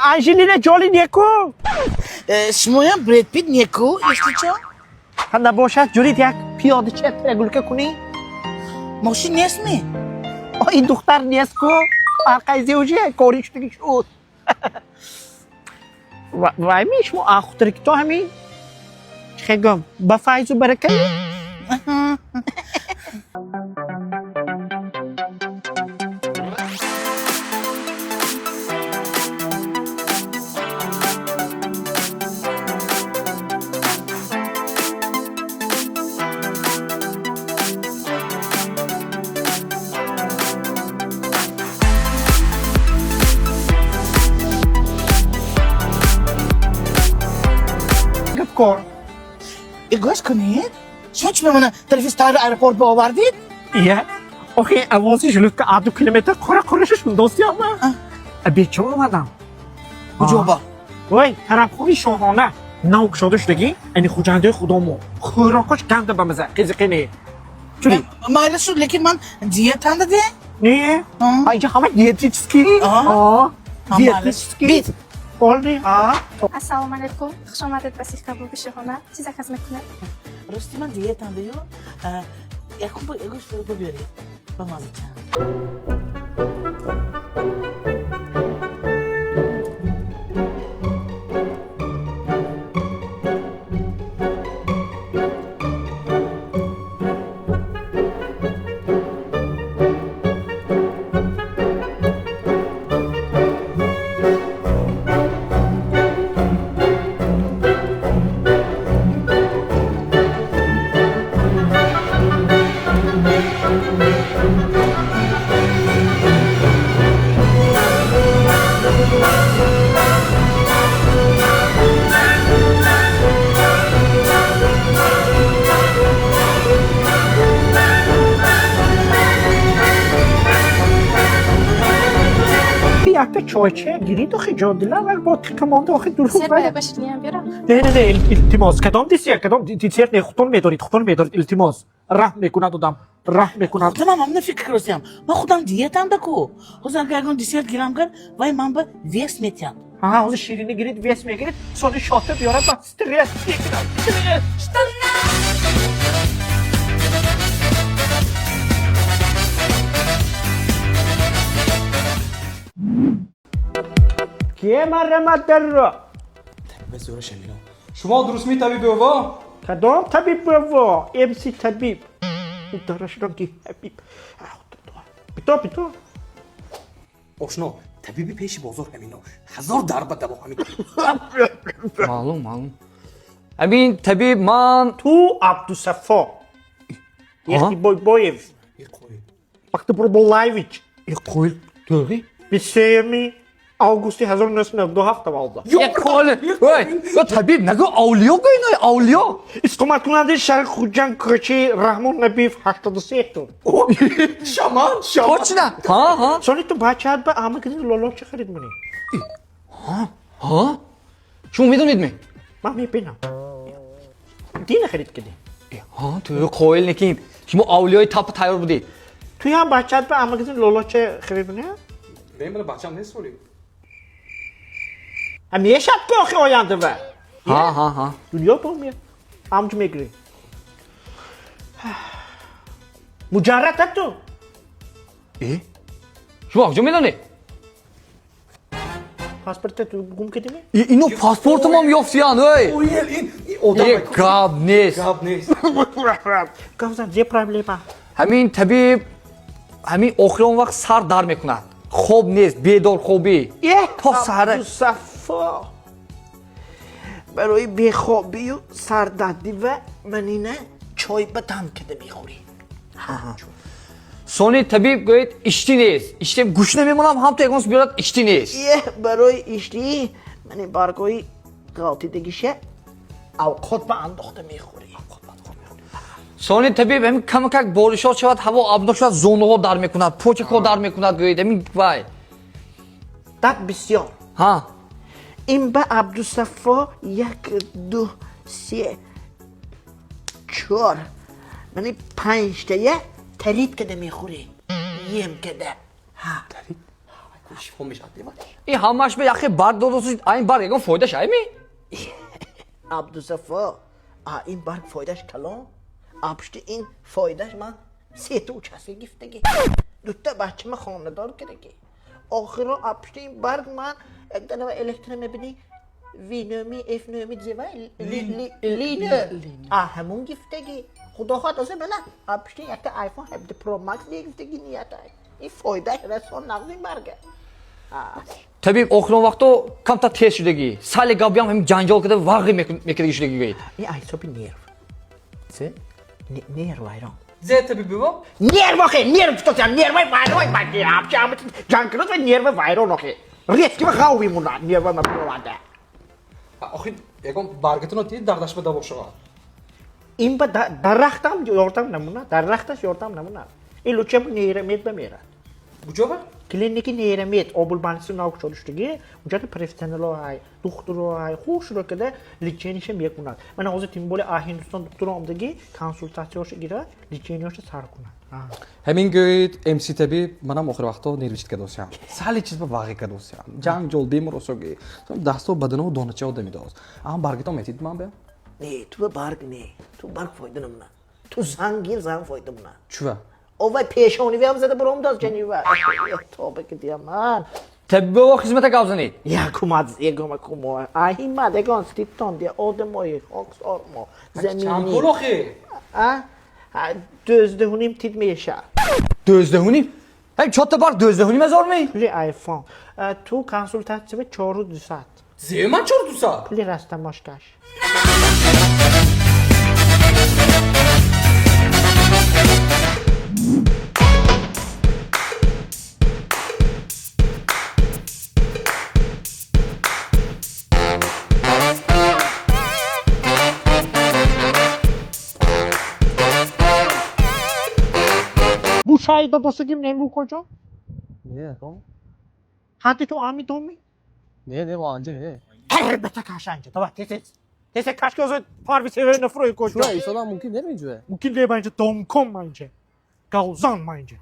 Angelina Jolie nieku. Moja Brad Pitt nieku, jeśli co? Hanna boşa Julie jak piyade çetre gülke kuni. Moshi nie jest mi. O induktar niesko. Arkay zevci koriştik şu. Vaymış mı ahutrik to hami? Chegam. Bafaizu bereket. Kor. Gosh konie? Soć mi bana telefistar aeroport bu vardı? Iya. Okey, avonsi jülükte adı kilometre kora konuşuş dosya ama. Bir çoğu adam. Ucuba. Vay, tarafı şohane. Nauk şoduştaki, yani hucandı xudomu. Xurakoş kandı bamıza, kızıkını. Çuli. Maalesef lekin man diyetanda de. Niye? Ayrıca ama diyetisçi. Diyetisçi. Oldu. Assalomu alaykum. Xushomad etmaslik qabul qilishxona. Siz xizmat qiling. Rosti man diyetanda yo. Yakın bu ego şöyle böyle. Bamazıcan. Yakta çoğaçaya giri de xijadiler ve bu tıkamanda axı durup Sen böyle başlayayım bir an. Ne iltimos kadam disiya kadam disiya ne xutun medorit iltimos rahme kunad adam rahme kunad Tamam amna fikir Rostim. Ma khudam diyetanda ko. Hozar gargon diyet giram kar vay man ba ves metyan. ha o şirini girit vesme girit sonra şohta bir ara bak stres Kim aramat derro بس ورا شمیلا شما درست می طبیب بابا kadam tabip bravo MC tabip udarashdan ki habib pito آشنا طبیبی پیش بازار همینا هزار دربه دوا همین معلوم همین طبیب من tu Abdusafo Yeki Boyev Baktı Probolayeviç قول داری؟ Bisemi Augusti hazır nesne do hafta valda یک کاله وای یا طبیب نگو اولیا گوی اولیا İskomat kunadı Şarkı Hucan Kırçı Rahmun Nebif 87 شامان شامان پاچ نه ها Sonra tu bahçad ba ama kızı lolo çıkardı mı? ها شما میدونید می Mami pena Dine خرید kedi ها تو قول نکید شما اولیای تاپ تایار بودید Tu ya bahçad ba ama kızı lolo çıkardı mı? من برای بچه‌م نیست ولی Hem niye şapka okuyor o yandı be? ها Duyuyor mu ya? Amcım egri. Mucarrat ettu. ای شما کجا میدونید Pasportta tu gum kedi mi? اینو پاسپورتم هم یافتیان ای اویل این odam یک گاب نیست گاب نیست Kavzan ne problema? همین طبیب همین آخر اون وقت سر در میکند خوب نیست بیدار خوبی تا سهره Safa. برای بیخوابی و سردردی و منینه چای بدم کده میخوری. سونی طبیب گوید اشتی نیست اشتی گوش نمیمونم هم تو اگونس بیارد اشتی نیست برای اشتی من برگوی قاطی دگیشه اوقات به انداخته میخوری. سونی طبیب همین کم کک بارشا شود هوا آبناک شود زونه ها در میکند پوچک ها در میکند گوید همین وای داد بسیار. ها این با عبدالصفا 1 2 3 4 یعنی 5 تا ترید کده میخوری یم کده ها شیفون میشد دیوان این همش به یخی برگ دادوسی این برگ یکم فایده شایی می؟ عبدالصفا این برگ فایدهش کلام ابشت این فایدهش من 3 تا کسی گفتگی 2 تا بچه من خانه دار کردگی آخر ابشت این برگ من یک دنه الکترون میبینی وی نومی اف نومی زیوه لینه همون گفتگی خدا خواهد آسه بله ابشت یک تا آیفون 17 پرو مکس دیگه گفتگی نیت های این فایدهش رسان نقض این برگه طبیب آخرین وقتا کم تا تیز شدگی سال قبلی هم جنجال کرده واقعی میکردگی شدگی گید این ایسابی نیر سه نیر وایران زه طبیب بابا نیر باخه نیر بستوسیم نیر وایران باقی آبچه آمد جنگلات و نیر وایران آخه ریسکی و خواهی مونده نیر وایران پرواده آخه یکم برگتون رو دید دردش به دباغ شما این با درختم یارتم نمونه درختش یارتم نمونه این لوچه نیرمید بمیره بجا با؟ کلینیکی نیرمید آبولبانسی ناوک çalıştığı اونجا پروفسیونال های دکتر های خوش رو کده لیچینیش میکنند من از تیم بوله هندوستان دکتر آمدگی کنسولتاسیونش گیره لیچینیش سر کنند همین گوید امسی طبیب منم آخر وقتا نروشت که دوستیم سالی چیز به واقعی که دوستیم جنگ جول بیمار اوسوگی دستو بدنو دونچه آدمی داشت اما برگتون میتید من بیم نه تو برگ نه تو برگ فایده نمونه تو زنگیر زنگ فایده نمونه چوه؟ اوه پیشونی ویم زده برام داز جنیوه توبه که دیم من طبیب بابا خدمت گاوزنید یکم آهی مدگان ستیپتان دیه آدمای خاکس آرما چند زمینی پول آخی؟ دزدهونیم تید میشه دزدهونیم؟ هی چهار تا برگ دزدهونیم هزار می؟ پلی آیفون تو کنسولتاسیون 4200 زیه من چرا دوستا؟ پلی رستماشکش Bu şahit babası kim ne bu koca? Ne tamam. Hadi tu ami domi. Ne 완전 해. Elbette kaşancı. Tamam tesis. Tesis kaç gözü parvi severine fırayı koca. Şuraya İsa'dan mümkün değil mi Cüve? Bu kilde bence domkom bence. Gavzan bence.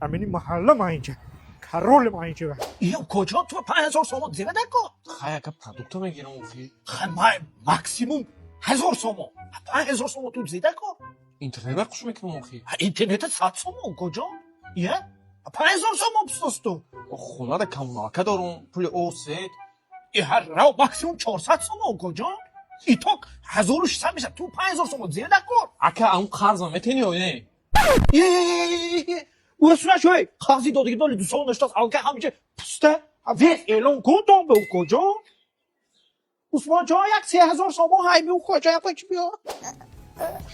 Ameni mahalle bence. Karol bence. İyi koca tu payazor somo zire deko. Kaya ka produkto میگیرم اوفی. Hamay maksimum hazor somo. Payazor somo tu zire deko. اینترنت برقش میکنم اوفی. İnternete sat somo koca. İyi. Payazor somo pstostu. خونه da کموناکه دارم پول اوست. هر رو ماکسیموم 400 سومو کجا؟ ایتوک 1600 میشه تو 5000 سومو زیر نکن اکه اون قرضم میتونی یا نه؟ یه اصلا شوی قاضی دادگی دالی دو سال نشتاز آگه همیشه پسته ویس اعلان کن دام به او کجا؟ عثمان جا یک 3000 سومو های به او کجا یک بچ بیا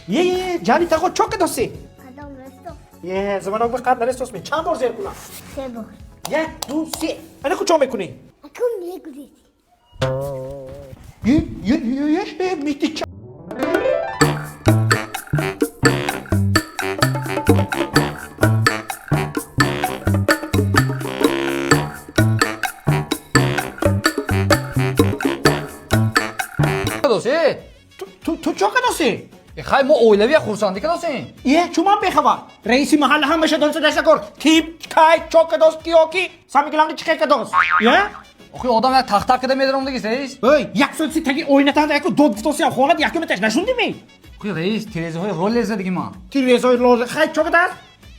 یه جانی تاگو چوک دستی Adam resto. یه زمان آگه قد نرستوس می چند بار زیر کنم 3 بار. 1 2 3 من کجا میکنی؟ Akım niye gülüyorsun? یه میتی چه دوستی؟ تو چه کداسی؟ خیلی ما اولوی خورسندی که دوستی؟ یه چومان بخواه رئیسی محل هم بشه دانسه داشته کر تیم کای چوک کداس کیوکی سامی گلانگی چکه کداس یه؟ آخه آدم یک تخت کده میدارم دیگه سیز؟ اوی یک سوسی تگی اوینتان دا یکو دو دوسی هم خونت یکی متش نشوندی می؟ آخه رئیس تیرزه های رول لزه دیگه ما تیریزای لوز خیلی چوک داس؟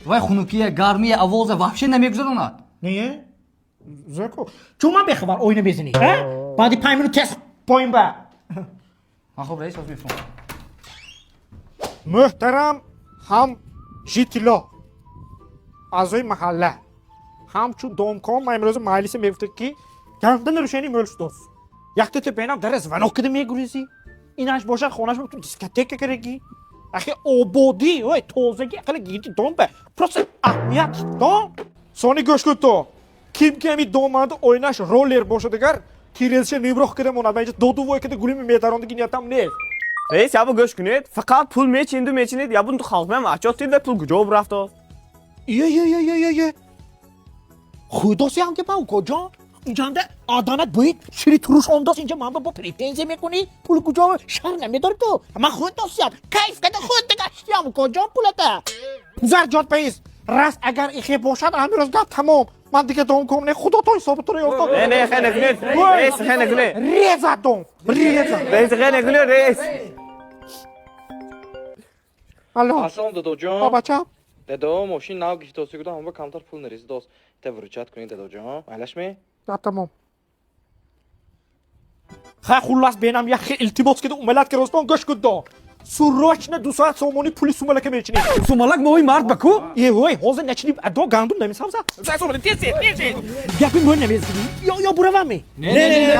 وای خنوکی گرمی اواز وحشی نمیگذارند نیه؟ زرکو چومان بخواه اوینه بزنی بعدی 5 منوت تست پایین با خب رئیس باز میفرم محترم هم جیتیلا اعضای محله همچون دومکام من امروز مجلس میگفته که گردن روشنی ملستوس یخت تو بینم در از ونو کده میگریزی اینش باشه خونش تو دیسکتیک کرگی اخی اوبودی و توزگی اقل گیتی دومبه پروس اهمیت دام سونی گوش کن تو kim ki hemi doğmadı oynaş roller boşadıgar tirilse nibroh kede monad bence dodu voy kede gulimi metarondaki niyatam ne رئیس یا گوش کنید فقط پول میچینید و میچینید یا بون تو خلق من وحشات دید و پول کجا رفت یه خدا سی هم که با کجا اینجا آدانت باید شری تروش انداز اینجا من با پریپنزه میکنی پول کجا شهر نمیدار تو من خود دوستیم کیف کده خود دگشتیم کجا پولته زرجات پیز راست اگر ایخی باشد همین روز گفت تمام من دیگه دوم کنم نه خدا تو حساب تو رو افتاد نه خیلی نکنید رئیس خیلی نکنید ریزا دوم ریزا رئیس خیلی نکنید رئیس الو Аслом дадоҷон. بابا Дадо мошин нав гирифтоси гуда ҳамба камтар пул нерезидост. Та вуручат кунед дадоҷон. Майлашме? تمام خلاص بینم یه خیلی التباس کده اوملت که رستان گوش کده سوراچ نه 2 ساعت سومونی پولی سوماله که میچینی Sumalak moy mard baku. ای وای حوزه نچنی ادو گاندوم نمیسام سا سا سومونی تیسی گپی مون نمیزگی یا برو می نه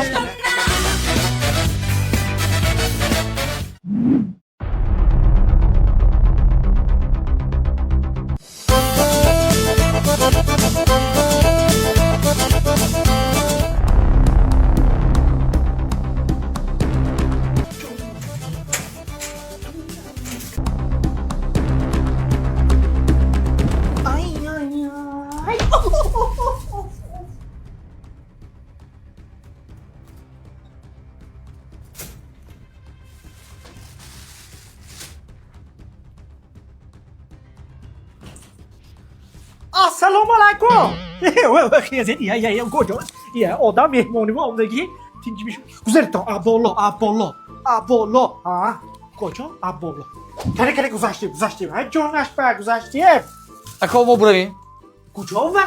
السلام علیکم خیزید یا کجا یا آدم مهمونی و آمدگی تینجی میشون گذارید ابالا ها کجا ابالا کله گذاشتیم های جانش بر گذاشتیم Ako mo buravin. کجا و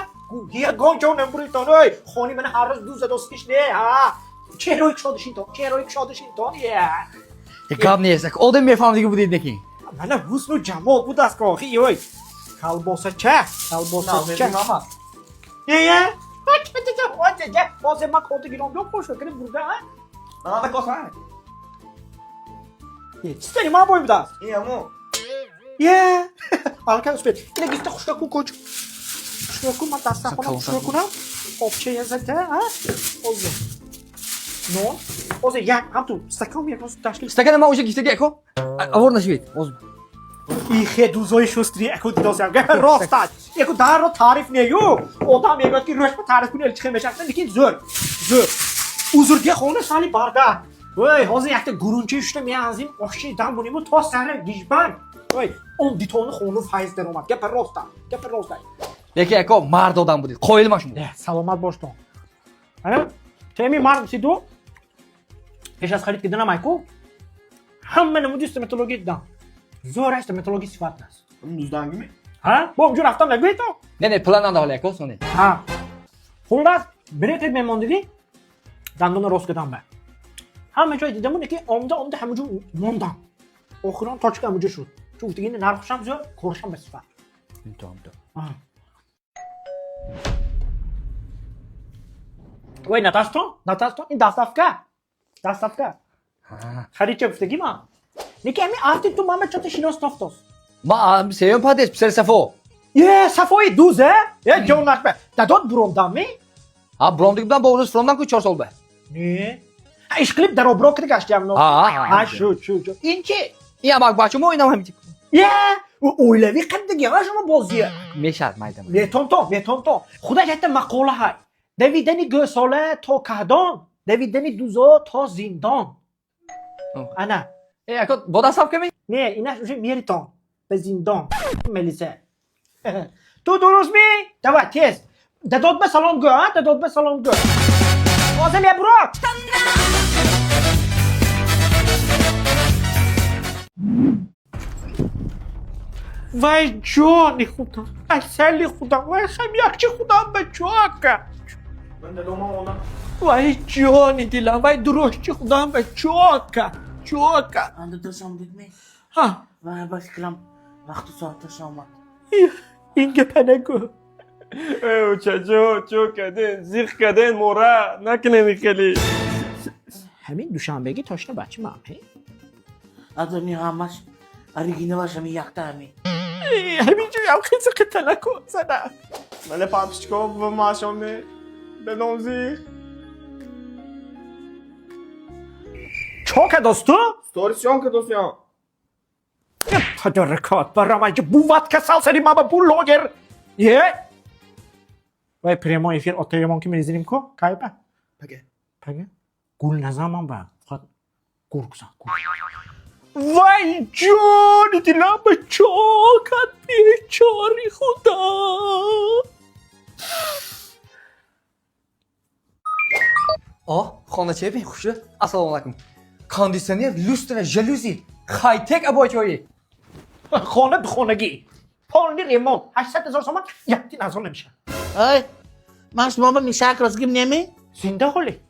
یه گنجا نمبری تانوی خونی من هر روز دوستیش نه ها چهروی شادشین تو یه Gab ne yasak. O da mefhamdagi bu dedi ki. من حسن و جمال بود از کاخی یوی کلباسه چه یه بازه من کارت گیرم دو خوش کنه برده ها Bana da kosan. چی داری من باید بودست İyi ama. یه آلکه اسپید اینه گیسته خوشتا کن کن خوشتا کن من دسته کنم خوشتا کنم آبچه یه زده ها اوزه نون اوزه یک هم تو استکام یک روز تشکیل Stakana ma uşak işte Ako. Avor naşvit. Oz. ایخه دوزای شستری اکو دیداسم گه راستش یکو در رو تعریف نیو آدم میگه که روش تعریف کنه چه میشه لیکن زور اوزور دیگه خونه سالی برده وای حاضر یک گرونچه اشته میانزیم آشی دم بونیم تا سر گیجبن وای اون دیتون خونه فایز در اومد گپ راستا Yeki Ako mard odam bu dedi. Koyulmaş mı? سلامت باش تو تیمی مرد سی دو پیش از خرید کردن مایکو همه نمودی استمتولوژی دیدم زور استمتولوژی صفات نست Bunun düzden gibi. ها با اونجا رفتم نگوی تو Ne plandan da hala Ako sonra. ها خلاص بريت ميمون دیدی دندون راست کردم به همه جای دیدم اونه که آمده همونجا موندم آخران تا چه همونجا شد چون دیگه نرخشم زیاد کورشم به صفت Tamam. وای نتاستون این دستافکه خرید چه گفتگی ما نیکی همی آرتی تو مامه چطه شیناس نفتاس Ma seviyorum patates. Pser safo. یه صفایی دوزه یه جون نکبه دادات بروندم می Ha bromdikdan boğuluz fromdan koy çor sol be. نه işklip در obro kedi gaştıyam no Ha. şu این چی Ya bak başımı oynamam hiç. یه اویلوی قدگی ها شما بازیه Meşat maydam. یه تون خدا جهت مقاله های دویدنی گوساله تا کهدان دویدنی دوزا تا زندان انا Ako boda saf kemi? نه اینش میشه میری تان به زندان ملیسه تو درست می دوا تیز دادات به سلام گو ها دادات به سلام گو آزم یه برو وای جانی خودم اصلی خودم وای خیلی یکچی خودم به چاکه Ben de domam ona. وای جانی دیلم وای درشتی خودم به چاکه Anlatırsam değil mi? ها Var başkanım. Vakti saatte şamat. این گپه نگو Ey çocuğu çok kadın, zırh kadın, mora, nakine mikeli. همین دوشنبگی تاشته بچه من Adı Nihamas. Arigine başımı yaktı ami. همینجا هم خیلی قطع نکن زنم Ben de papişko ve maşamı. Dedom zırh. چاکه دوستو Storysyon که dosyan. تدارکات برام اینجا بوت که سال سری ماما بو لاگر یه وای پریما افیر آتایمان که میزنیم کو کایبه بگه پگه گول نزنم با فقط گول کسان وای جان دلم به چاکت بیچاری خدا خانه ببین خوشه السلام علیکم کاندیشنر لوستر ژلوزی های تک ابایچوی خانه به خانگی پارنی ریمون 800,000 تومان یکی نظر نمیشه ای من شما به میشک رازگیم نمی؟ زنده حالی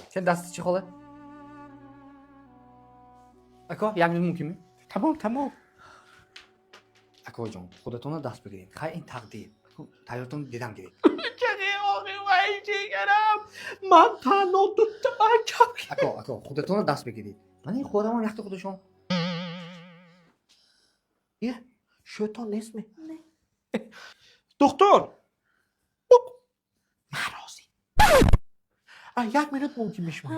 چه دستی چی خاله اکا یک میلیون ممکنه تمام اکا جان خودتون دست بگیرید خیلی این تقدیر تایرتون دیدم گیرید چقدر آقای وای جگرم من تنها دوتا بچم اکا خودتون دست بگیرید من این خودم یخت خودشون یه شیطان نیست می دکتر من راضی 1 مینوت ممکن میشه